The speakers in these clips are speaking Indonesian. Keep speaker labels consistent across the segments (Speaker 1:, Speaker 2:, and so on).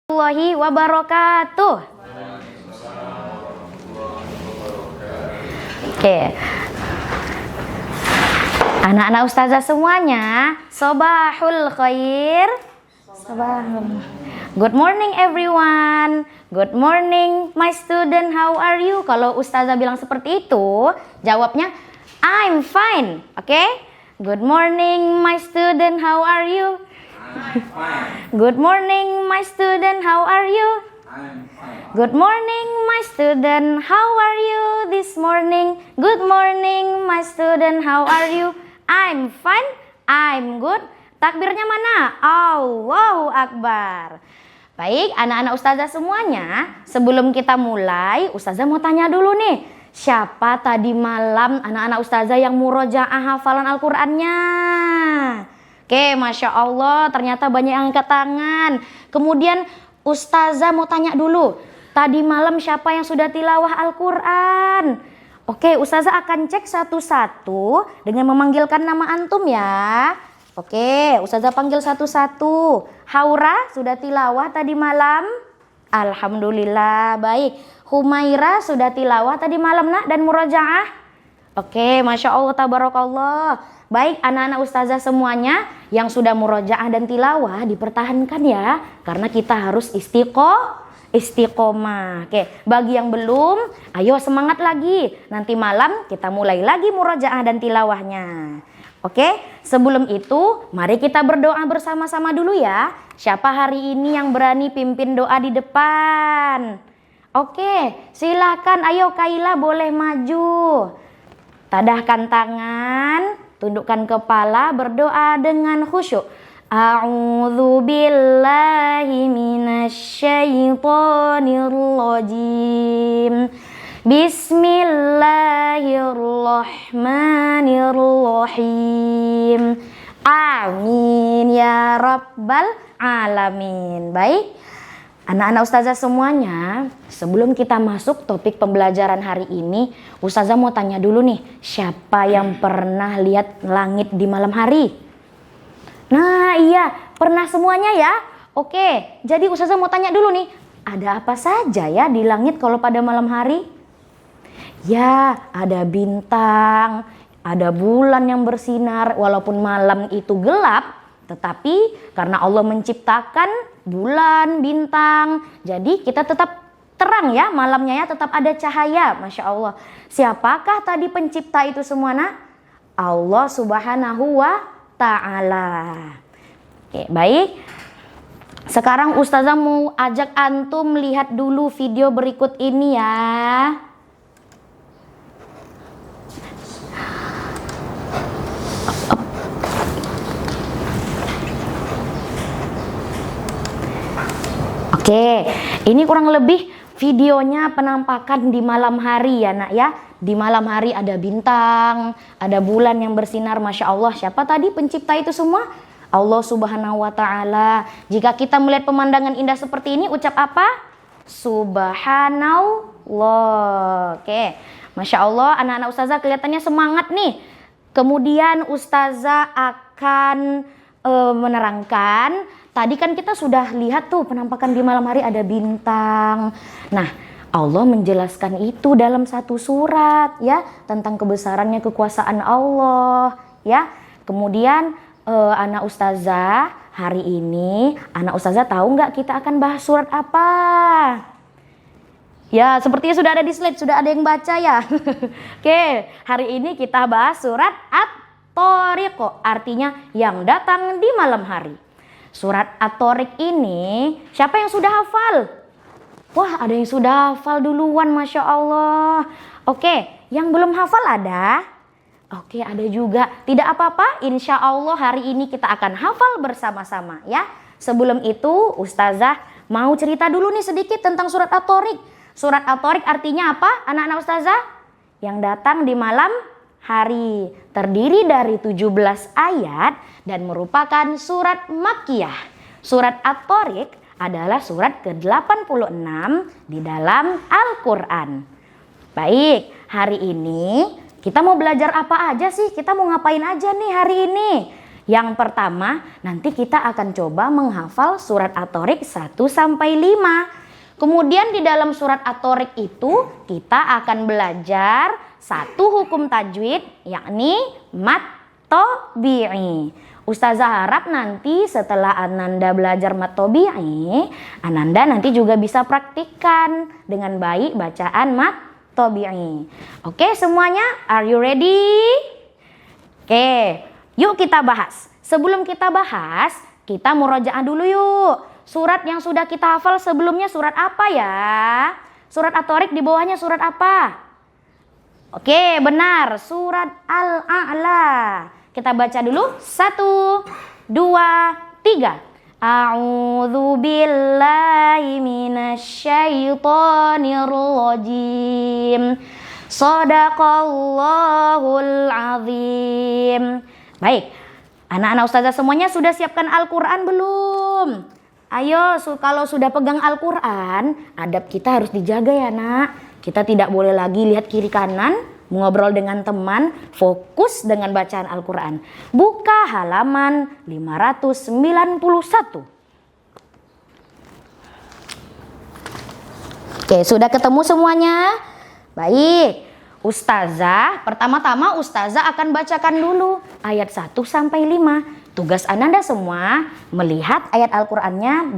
Speaker 1: Warahmatullahi wabarakatuh. Oke. Anak-anak ustazah semuanya, sobahul khair. Good morning everyone. Good morning my student, how are you? Kalau ustazah bilang seperti itu, jawabnya I'm fine. Oke? Good morning my student, how are you? I'm fine. Good morning my student, how are you? I'm fine. Good morning my student, how are you this morning? Good morning my student, how are you? I'm fine, I'm good. Takbirnya mana? Allahu Akbar. Baik, anak-anak ustazah semuanya, sebelum kita mulai, ustazah mau tanya dulu nih, siapa tadi malam anak-anak ustazah yang murojaah hafalan Al-Qur'annya? Oke, Masya Allah, ternyata banyak yang angkat tangan. Kemudian ustazah mau tanya dulu, tadi malam siapa yang sudah tilawah Al-Quran? Oke, ustazah akan cek satu-satu dengan memanggilkan nama antum ya. Oke, ustazah panggil satu-satu. Haura sudah tilawah tadi malam? Alhamdulillah, baik. Humaira sudah tilawah tadi malam nak dan murojaah? Oke, Masya Allah, tabarakallah. Baik, anak-anak ustazah semuanya yang sudah murojaah dan tilawah dipertahankan ya, karena kita harus istiqomah. Oke, bagi yang belum, ayo semangat lagi. Nanti malam kita mulai lagi murojaah dan tilawahnya. Oke, sebelum itu mari kita berdoa bersama-sama dulu ya. Siapa hari ini yang berani pimpin doa di depan? Oke, silakan, ayo Kaila boleh maju. Tadahkan tangan, tundukkan kepala, berdoa dengan khusyuk. A'udzu billahi minasyaitonir rajim. Bismillahirrahmanirrahim. Amin ya rabbal alamin. Baik, anak-anak ustazah semuanya, sebelum kita masuk topik pembelajaran hari ini, ustazah mau tanya dulu nih, siapa yang pernah lihat langit di malam hari? Nah iya, pernah semuanya ya? Oke, jadi ustazah mau tanya dulu nih, ada apa saja ya di langit kalau pada malam hari? Ya, ada bintang, ada bulan yang bersinar, walaupun malam itu gelap, tetapi karena Allah menciptakan bulan, bintang, jadi kita tetap terang ya malamnya ya, tetap ada cahaya. Masya Allah. Siapakah tadi pencipta itu semua nak? Allah Subhanahu wa ta'ala. Oke, baik. Sekarang ustazah mau ajak antum lihat dulu video berikut ini ya. Oke, ini kurang lebih videonya penampakan di malam hari ya nak ya. Di malam hari ada bintang, ada bulan yang bersinar. Masya Allah, siapa tadi pencipta itu semua? Allah Subhanahu wa ta'ala. Jika kita melihat pemandangan indah seperti ini, ucap apa? Subhanallah. Oke, Masya Allah, anak-anak ustazah kelihatannya semangat nih. Kemudian ustazah akan menerangkan. Tadi kan kita sudah lihat tuh penampakan di malam hari ada bintang. Nah, Allah menjelaskan itu dalam satu surat ya, tentang kebesarannya, kekuasaan Allah ya. Kemudian anak ustazah hari ini, anak ustazah tahu nggak kita akan bahas surat apa? Ya, sepertinya sudah ada di slide, sudah ada yang baca ya. Oke, hari ini kita bahas surat At-Thariq, artinya yang datang di malam hari. Surat At-Thariq ini, siapa yang sudah hafal? Wah, ada yang sudah hafal duluan, Masya Allah. Oke, yang belum hafal ada? Oke, ada juga. Tidak apa-apa, insya Allah hari ini kita akan hafal bersama-sama ya. Sebelum itu, ustazah mau cerita dulu nih sedikit tentang surat At-Thariq. Surat At-Thariq artinya apa, anak-anak ustazah? Yang datang di malam hari, terdiri dari 17 ayat dan merupakan surat Makkiyah. Surat At-Thariq adalah surat ke-86 di dalam Al-Quran. Baik, hari ini kita mau belajar apa aja sih? Kita mau ngapain aja nih hari ini? Yang pertama, nanti kita akan coba menghafal surat At-Thariq 1 sampai 5. Kemudian di dalam surat At-Thariq itu kita akan belajar satu hukum tajwid, yakni mat tabi'i. Ustazah harap nanti setelah Ananda belajar mat tabi'i, Ananda nanti juga bisa praktikkan dengan baik bacaan mat tabi'i. Oke semuanya, are you ready? Oke, yuk kita bahas. Sebelum kita bahas, kita murojaah dulu yuk. Surat yang sudah kita hafal sebelumnya surat apa ya? Surat At-Thariq di bawahnya surat apa? Oke, benar. Surat Al-A'la. Kita baca dulu. 1, 2, 3. A'udzu billahi minasyaitonir rajim. Shadaqallahul azim. Baik, anak-anak ustazah semuanya sudah siapkan Al-Quran belum? Ayo, kalau sudah pegang Al-Quran, adab kita harus dijaga ya nak. Kita tidak boleh lagi lihat kiri kanan, ngobrol dengan teman, fokus dengan bacaan Al-Quran. Buka halaman 591. Oke, sudah ketemu semuanya? Baik, ustazah, pertama-tama ustazah akan bacakan dulu ayat 1 sampai 5. Tugas Ananda semua melihat ayat Al-Qur'annya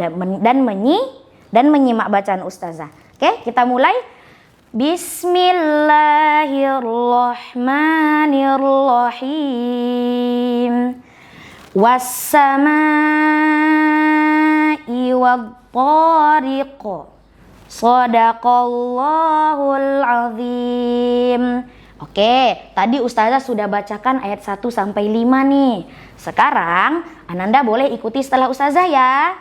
Speaker 1: dan menyimak bacaan ustazah. Oke, kita mulai. Bismillahirrahmanirrahim. Was-samaa'i wat-thariq. Shadaqallahul azim. Oke, tadi ustazah sudah bacakan ayat 1 sampai 5 nih. Sekarang Ananda boleh ikuti setelah ustazah ya.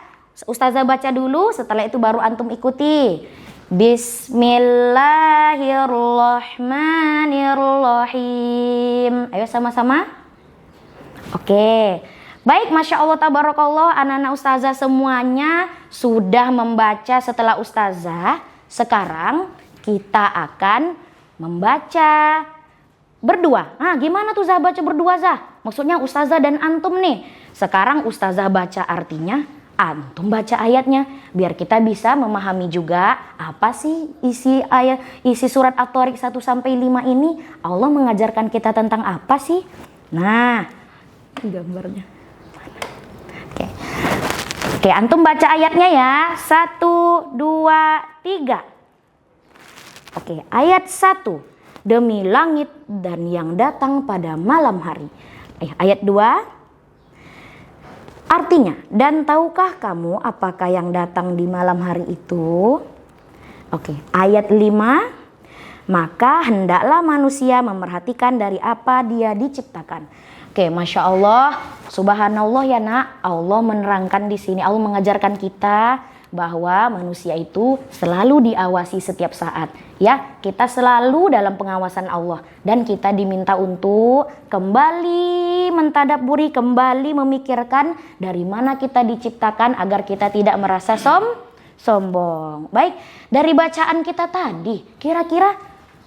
Speaker 1: Ustazah baca dulu, setelah itu baru antum ikuti. Bismillahirrahmanirrahim. Ayo sama-sama. Oke. Baik, Masya Allah tabarakallah, anak-anak ustazah semuanya sudah membaca setelah ustazah. Sekarang kita akan membaca berdua. Nah, gimana tuh Zah baca berdua Zah? Maksudnya ustazah dan antum nih. Sekarang ustazah baca artinya, antum baca ayatnya. Biar kita bisa memahami juga apa sih isi surat At-Thariq 1 sampai 5 ini. Allah mengajarkan kita tentang apa sih? Nah, gambarnya. Oke, antum baca ayatnya ya. 1, 2, 3. Oke, ayat 1. Demi langit dan yang datang pada malam hari. Ayat 2. Artinya, dan tahukah kamu apakah yang datang di malam hari itu? Oke, ayat 5. Maka hendaklah manusia memerhatikan dari apa dia diciptakan. Oke, Masya Allah, subhanallah ya nak, Allah menerangkan di sini, Allah mengajarkan kita bahwa manusia itu selalu diawasi setiap saat. Ya, kita selalu dalam pengawasan Allah dan kita diminta untuk kembali mentadabburi, kembali memikirkan dari mana kita diciptakan agar kita tidak merasa sombong. Baik, dari bacaan kita tadi, kira-kira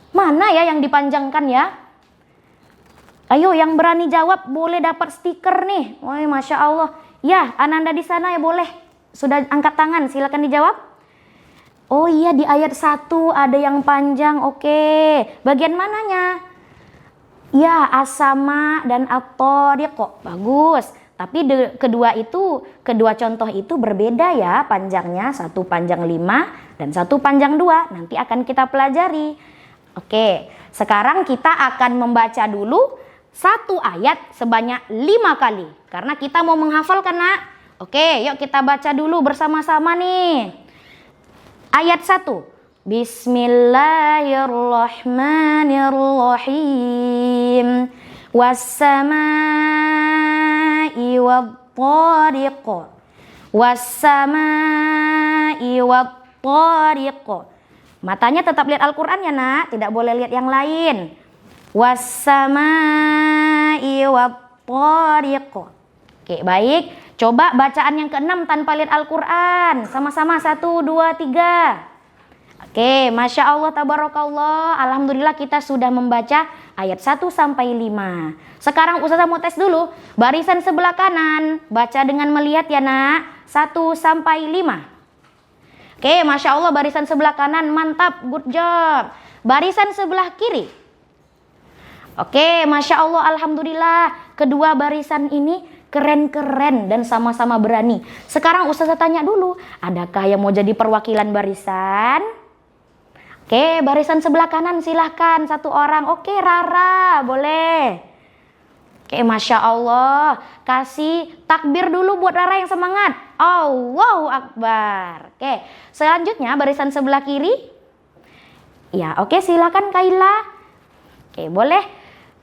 Speaker 1: mana ya yang dipanjangkan ya? Ayo yang berani jawab boleh dapat stiker nih. Wah, Masya Allah. Ya, Ananda di sana ya boleh. Sudah angkat tangan, silakan dijawab. Oh iya, di ayat 1 ada yang panjang. Oke, bagian mananya? Ya, as-sama dan at-thariq. Bagus. Tapi kedua contoh itu berbeda ya panjangnya. Satu panjang 5 dan satu panjang 2. Nanti akan kita pelajari. Oke, sekarang kita akan membaca dulu satu ayat sebanyak 5 kali. Karena kita mau menghafal kan nak? Oke, yuk kita baca dulu bersama-sama nih. Ayat 1. Bismillahirrahmanirrahim. Was-samaa'i wat-thariq. Was-samaa'i wat-thariq. Matanya tetap lihat Al-Quran ya nak, tidak boleh lihat yang lain. Was-samaa'i wat-thariq. Oke, baik. Coba bacaan yang ke-6 tanpa lihat Al-Quran. Sama-sama 1, 2, 3. Oke, Masya Allah, tabarakallah. Alhamdulillah kita sudah membaca ayat 1 sampai 5. Sekarang Ustazah mau tes dulu. Barisan sebelah kanan, baca dengan melihat ya nak. 1 sampai 5. Oke, Masya Allah, barisan sebelah kanan, mantap, good job. Barisan sebelah kiri. Oke, Masya Allah, Alhamdulillah. Kedua barisan ini keren-keren dan sama-sama berani. Sekarang Ustazah tanya dulu, adakah yang mau jadi perwakilan barisan? Oke, barisan sebelah kanan silahkan, satu orang. Oke, Rara, boleh. Oke, Masya Allah. Kasih takbir dulu buat Rara yang semangat. Allahu Akbar. Oke, selanjutnya barisan sebelah kiri. Ya, oke, silahkan Kaila. Oke, boleh.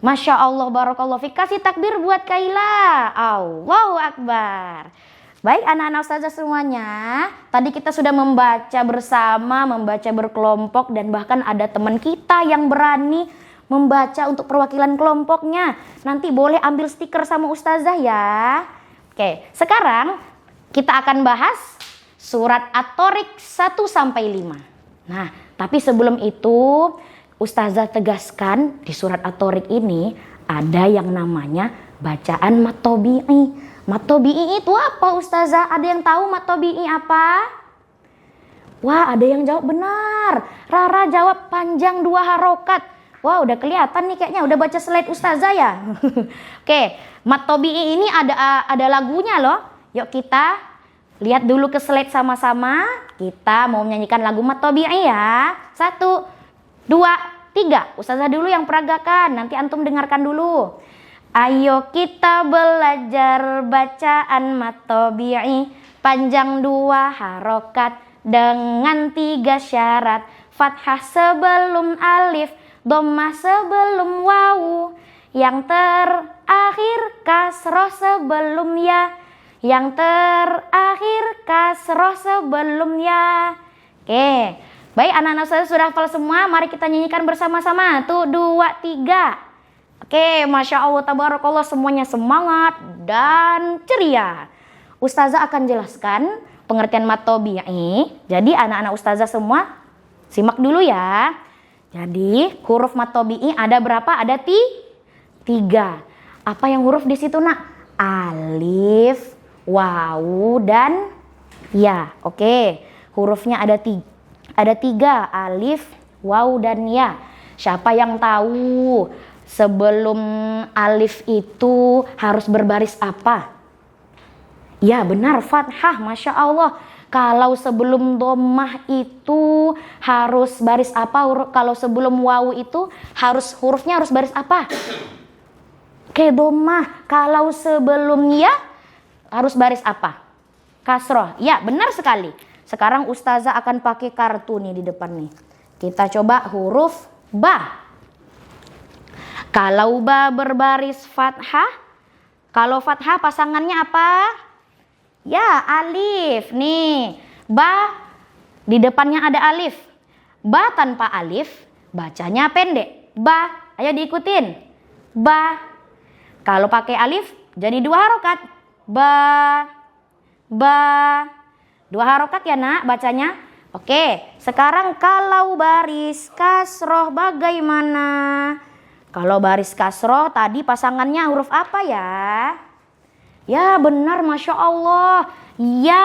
Speaker 1: Masya Allah, barakallahu fik. Kasih takbir buat Kaila. Allahu Akbar. Baik anak-anak ustazah semuanya, tadi kita sudah membaca bersama, membaca berkelompok, dan bahkan ada teman kita yang berani membaca untuk perwakilan kelompoknya. Nanti boleh ambil stiker sama ustazah ya. Oke, sekarang kita akan bahas surat At-Thariq 1 sampai 5. Nah, tapi sebelum itu ustazah tegaskan di surat At-Thariq ini ada yang namanya bacaan mat tabi'i. Mat tabi'i itu apa ustazah? Ada yang tahu mat tabi'i apa? Wah, ada yang jawab benar. Rara jawab panjang 2 harokat. Wah, udah kelihatan nih kayaknya udah baca slide ustazah ya. Oke, mat tabi'i ini ada lagunya loh. Yuk kita lihat dulu ke slide sama-sama. Kita mau menyanyikan lagu mat tabi'i ya. 1, 2, 3. Ustazah dulu yang peragakan. Nanti antum dengarkan dulu. Ayo kita belajar bacaan mat tabi'i, panjang 2 harokat dengan 3 syarat. Fathah sebelum alif, dhammah sebelum wawu, yang terakhir kasroh sebelum ya, yang terakhir kasroh sebelum ya. Oke, baik anak-anak saya sudah hafal semua. Mari kita nyanyikan bersama-sama. 1, 2, 3. Oke, Masya Allah, tabarakallah, semuanya semangat dan ceria. Ustazah akan jelaskan pengertian mat tabi'i. Jadi anak-anak ustazah semua simak dulu ya. Jadi huruf mat tabi'i ada berapa? Ada 3. Apa yang huruf di situ nak? Alif, wawu, dan ya. Oke, hurufnya ada 3. Alif, wawu, dan ya. Siapa yang tahu sebelum alif itu harus berbaris apa? Ya benar, fathah. Masya Allah. Kalau sebelum dhammah itu harus baris apa? Kalau sebelum wawu itu hurufnya harus baris apa? Oke, dhammah. Kalau sebelum ya harus baris apa? Kasroh. Ya benar sekali. Sekarang ustazah akan pakai kartu nih di depan nih. Kita coba huruf ba. Kalau ba berbaris fathah, kalau fathah pasangannya apa? Ya, alif. Nih, ba di depannya ada alif. Ba tanpa alif, bacanya pendek. Ba, ayo diikutin. Ba. Kalau pakai alif, jadi 2 harokat. Ba, ba. 2 harokat ya nak bacanya. Oke, sekarang kalau baris kasroh bagaimana? Kalau baris kasroh tadi pasangannya huruf apa ya? Ya benar, Masya Allah. Ya.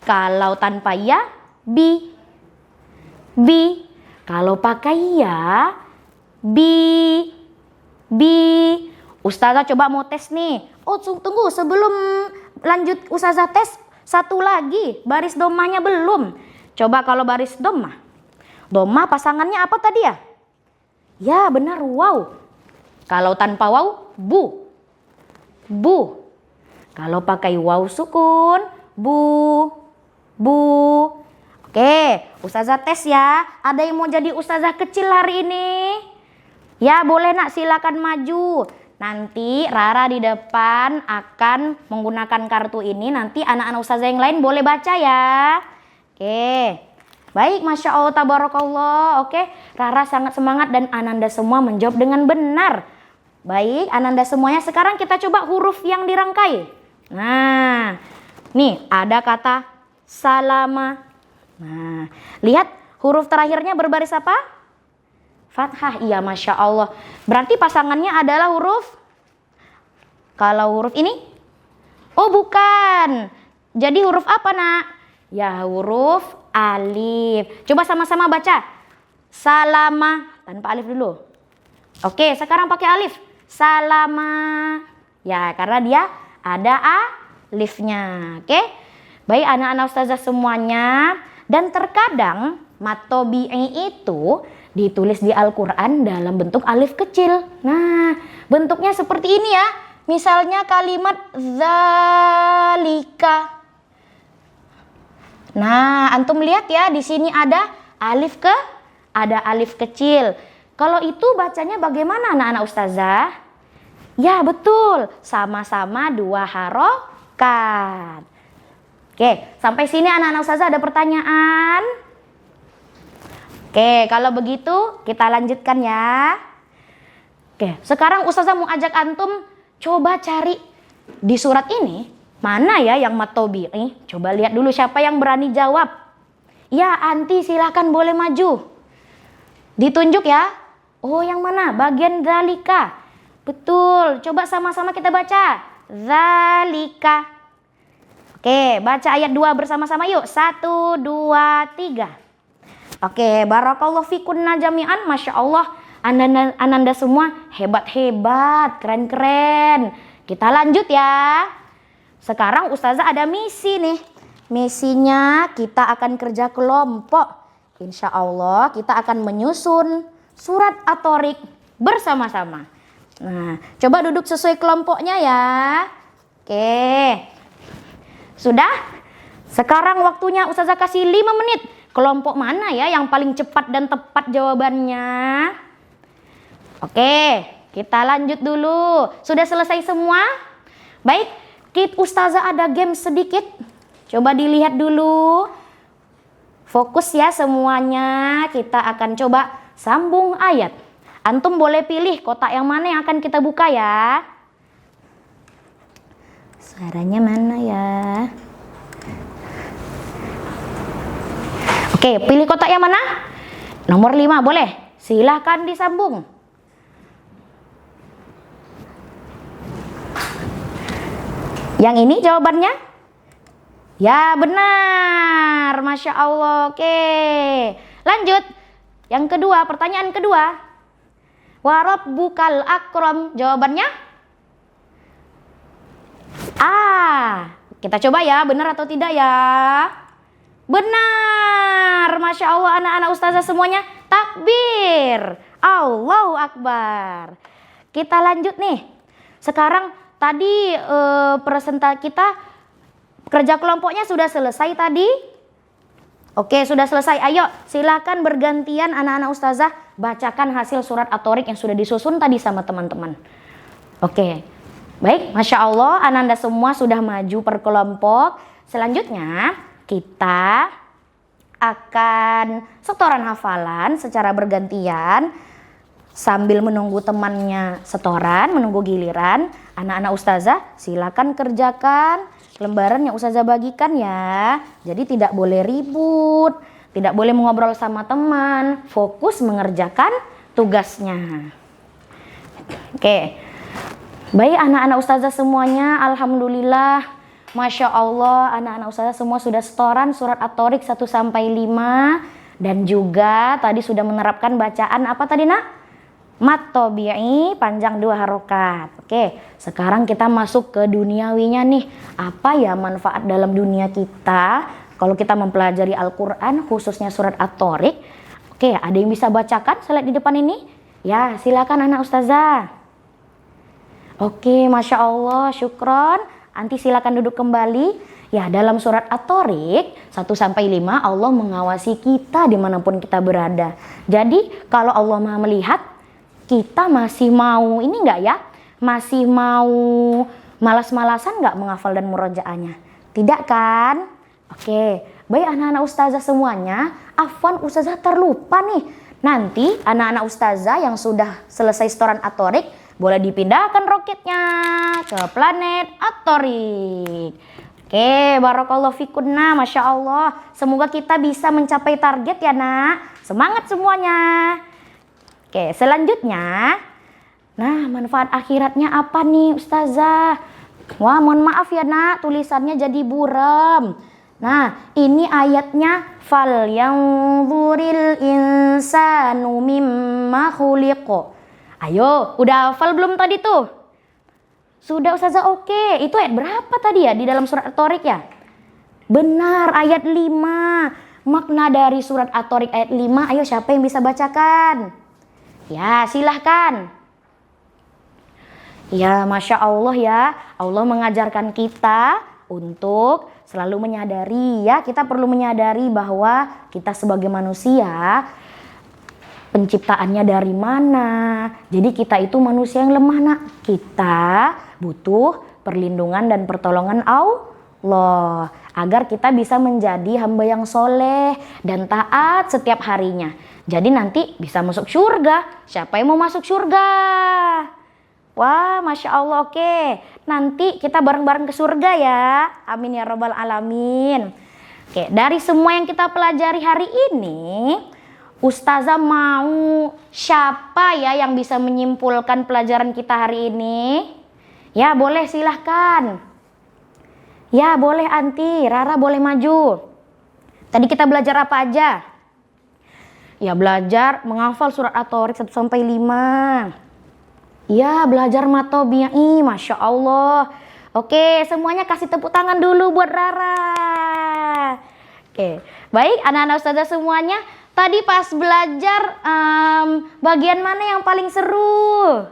Speaker 1: Kalau tanpa ya, bi. Bi. Kalau pakai ya, bi. Bi. Ustazah coba mau tes nih. Oh tunggu, sebelum lanjut ustazah tes, satu lagi. Baris dhammahnya belum. Coba kalau baris dhammah. Dhammah pasangannya apa tadi ya? Ya benar, waw. Kalau tanpa waw, bu. Bu. Kalau pakai waw sukun, bu. Bu. Oke, ustazah tes ya. Ada yang mau jadi ustazah kecil hari ini? Ya boleh nak, silakan maju. Nanti Rara di depan akan menggunakan kartu ini. Nanti anak-anak ustazah yang lain boleh baca ya. Oke. Baik, Masya Allah, tabarakallah. Oke, Rara sangat semangat dan Ananda semua menjawab dengan benar. Baik, Ananda semuanya, sekarang kita coba huruf yang dirangkai. Nah, nih ada kata salama. Nah, lihat Huruf terakhirnya berbaris apa? Fathah. Iya, Masya Allah. Berarti pasangannya adalah huruf, kalau huruf ini? Oh bukan. Jadi huruf apa nak? Ya huruf alif. Coba sama-sama baca. Salama. Tanpa alif dulu. Oke, sekarang pakai alif. Salama. Ya, karena dia ada alifnya. Oke. Baik anak-anak ustazah semuanya. Dan terkadang mat tobi'i itu ditulis di Al-Quran dalam bentuk alif kecil. Nah, bentuknya seperti ini ya. Misalnya kalimat zalika. Nah, antum lihat ya, di sini ada alif kecil. Kalau itu bacanya bagaimana anak-anak ustazah? Ya, betul. Sama-sama 2 harokat. Oke, sampai sini anak-anak ustazah ada pertanyaan? Oke, kalau begitu kita lanjutkan ya. Oke, sekarang ustazah mau ajak antum coba cari di surat ini, mana ya yang mat tobi'i? Coba lihat dulu siapa yang berani jawab. Ya, Anti silahkan boleh maju. Ditunjuk ya. Oh, yang mana? Bagian zalika. Betul, coba sama-sama kita baca. Zalika. Oke, baca ayat 2 bersama-sama yuk. 1, 2, 3. Oke, barakallahu fikunna jami'an. Masya Allah, ananda semua hebat-hebat, keren-keren. Kita lanjut ya. Sekarang ustazah ada misi nih. Misinya kita akan kerja kelompok. Insya Allah kita akan menyusun surat At-Thariq bersama-sama. Nah, coba duduk sesuai kelompoknya ya. Oke. Sudah? Sekarang waktunya ustazah kasih 5 menit. Kelompok mana ya yang paling cepat dan tepat jawabannya? Oke, kita lanjut dulu. Sudah selesai semua? Baik, ustazah ada game sedikit. Coba dilihat dulu. Fokus ya semuanya. Kita akan coba sambung ayat. Antum boleh pilih kotak yang mana yang akan kita buka ya. Suaranya mana ya? Oke, pilih kotak yang mana? Nomor 5 boleh. Silahkan disambung. Yang ini jawabannya? Ya benar. Masya Allah. Oke. Lanjut. Yang kedua, pertanyaan kedua. Wa rabbukal akram. Jawabannya? Kita coba ya, benar atau tidak ya? Benar. Masya Allah anak-anak ustazah semuanya. Takbir. Allahu Akbar. Kita lanjut nih. Sekarang tadi presentasi kita kerja kelompoknya sudah selesai tadi. Oke, sudah selesai. Ayo silakan bergantian anak-anak ustazah bacakan hasil surat At-Thariq yang sudah disusun tadi sama teman-teman. Oke. Baik, Masya Allah ananda semua sudah maju per kelompok. Selanjutnya kita akan setoran hafalan secara bergantian. Sambil menunggu temannya setoran, menunggu giliran, anak-anak ustazah silakan kerjakan lembaran yang ustazah bagikan ya. Jadi tidak boleh ribut, tidak boleh mengobrol sama teman, fokus mengerjakan tugasnya. Oke, baik anak-anak ustazah semuanya, alhamdulillah, Masya Allah anak-anak ustazah semua sudah setoran surat At-Thariq 1-5 dan juga tadi sudah menerapkan bacaan apa tadi nak? Mat tobi'i panjang 2 harokat. Oke, sekarang kita masuk ke duniawinya nih. Apa ya manfaat dalam dunia kita kalau kita mempelajari Al-Quran khususnya surat At-Thariq? Oke, ada yang bisa bacakan slide di depan ini? Ya, silakan anak ustazah. Oke, Masya Allah, syukron. Anti silakan duduk kembali. Ya, dalam surat At-Thariq 1-5 Allah mengawasi kita dimanapun kita berada. Jadi kalau Allah Maha melihat, kita masih mau ini enggak ya? Masih mau malas-malasan enggak menghafal dan murojaahnya? Tidak kan? Oke, baik anak-anak ustazah semuanya, afwan ustazah terlupa nih. Nanti anak-anak ustazah yang sudah selesai setoran At-Thariq boleh dipindahkan roketnya ke planet At-Thariq. Oke, barakallahu fikunna, Masya Allah. Semoga kita bisa mencapai target ya nak. Semangat semuanya. Oke, selanjutnya. Nah, manfaat akhiratnya apa nih Ustazah? Wah, mohon maaf ya nak, tulisannya jadi buram. Nah, ini ayatnya. Fal yanzuril insanu mimma khuliqa. Ayo, udah hafal belum tadi tuh? Sudah Ustazah, oke. Itu ayat berapa tadi ya di dalam surat At-Tariq ya? Benar, ayat 5. Makna dari surat At-Tariq ayat 5. Ayo siapa yang bisa bacakan? Ya silahkan. Ya Masya Allah ya. Allah mengajarkan kita untuk selalu menyadari ya. Kita perlu menyadari bahwa kita sebagai manusia penciptaannya dari mana. Jadi kita itu manusia yang lemah nak. Kita butuh perlindungan dan pertolongan Allah agar kita bisa menjadi hamba yang soleh dan taat setiap harinya. Jadi nanti bisa masuk surga. Siapa yang mau masuk surga? Wah, Masya Allah, oke. Nanti kita bareng-bareng ke surga ya. Amin ya rabbal alamin. Oke, dari semua yang kita pelajari hari ini, Ustazah mau siapa ya yang bisa menyimpulkan pelajaran kita hari ini? Ya boleh silahkan. Ya boleh Anti, Rara boleh maju. Tadi kita belajar apa aja? Ya belajar menghafal surat At-Tariq 1-5. Ya belajar matobi'i, Masya Allah. Oke, semuanya kasih tepuk tangan dulu buat Rara. Oke, baik anak-anak Ustazah semuanya. Tadi pas belajar bagian mana yang paling seru?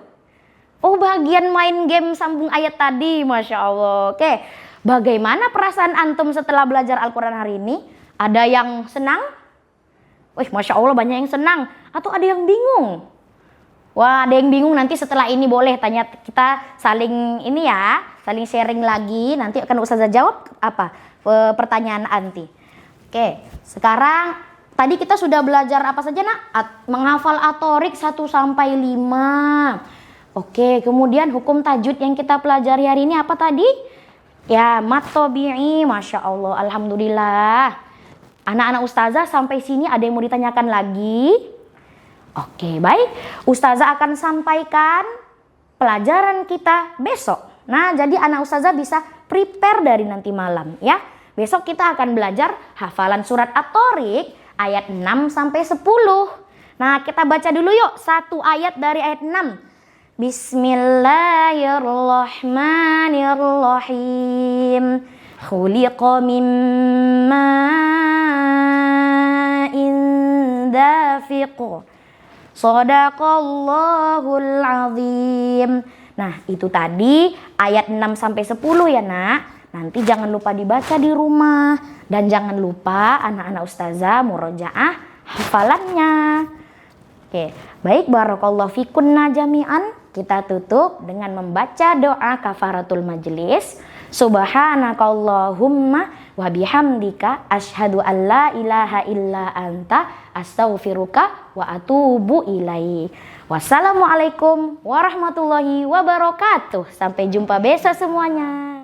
Speaker 1: Oh, bagian main game sambung ayat tadi, Masya Allah. Oke, bagaimana perasaan antum setelah belajar Al-Quran hari ini? Ada yang senang? Wih, Masya Allah banyak yang senang. Atau ada yang bingung? Wah, ada yang bingung, nanti setelah ini boleh tanya, kita saling ini ya, saling sharing lagi. Nanti akan Ustazah jawab apa pertanyaan Anti. Oke, sekarang tadi kita sudah belajar apa saja nak? Menghafal At-Tariq 1-5. Oke, kemudian hukum tajwid yang kita pelajari hari ini apa tadi? Ya, mat tabi'i, Masya Allah, Alhamdulillah. Anak-anak Ustazah sampai sini ada yang mau ditanyakan lagi? Oke, baik. Ustazah akan sampaikan pelajaran kita besok. Nah, jadi anak Ustazah bisa prepare dari nanti malam ya. Besok kita akan belajar hafalan surat At-Tariq ayat 6-10. Nah, kita baca dulu yuk satu ayat dari ayat 6. Bismillahirrahmanirrahim. Khuliqa min ma'in dafiq. Shadaqallahul azim. Nah, itu tadi ayat 6-10 ya nak. Nanti jangan lupa dibaca di rumah. Dan jangan lupa anak-anak Ustazah murojaah hafalannya. Oke, baik, barakallahu fikunna jami'an. Kita tutup dengan membaca doa kafaratul majlis. Subhanakallahumma wa bihamdika asyhadu an la ilaha illa anta astaghfiruka wa atubu ilaik. Wassalamualaikum warahmatullahi wabarakatuh. Sampai jumpa besok semuanya.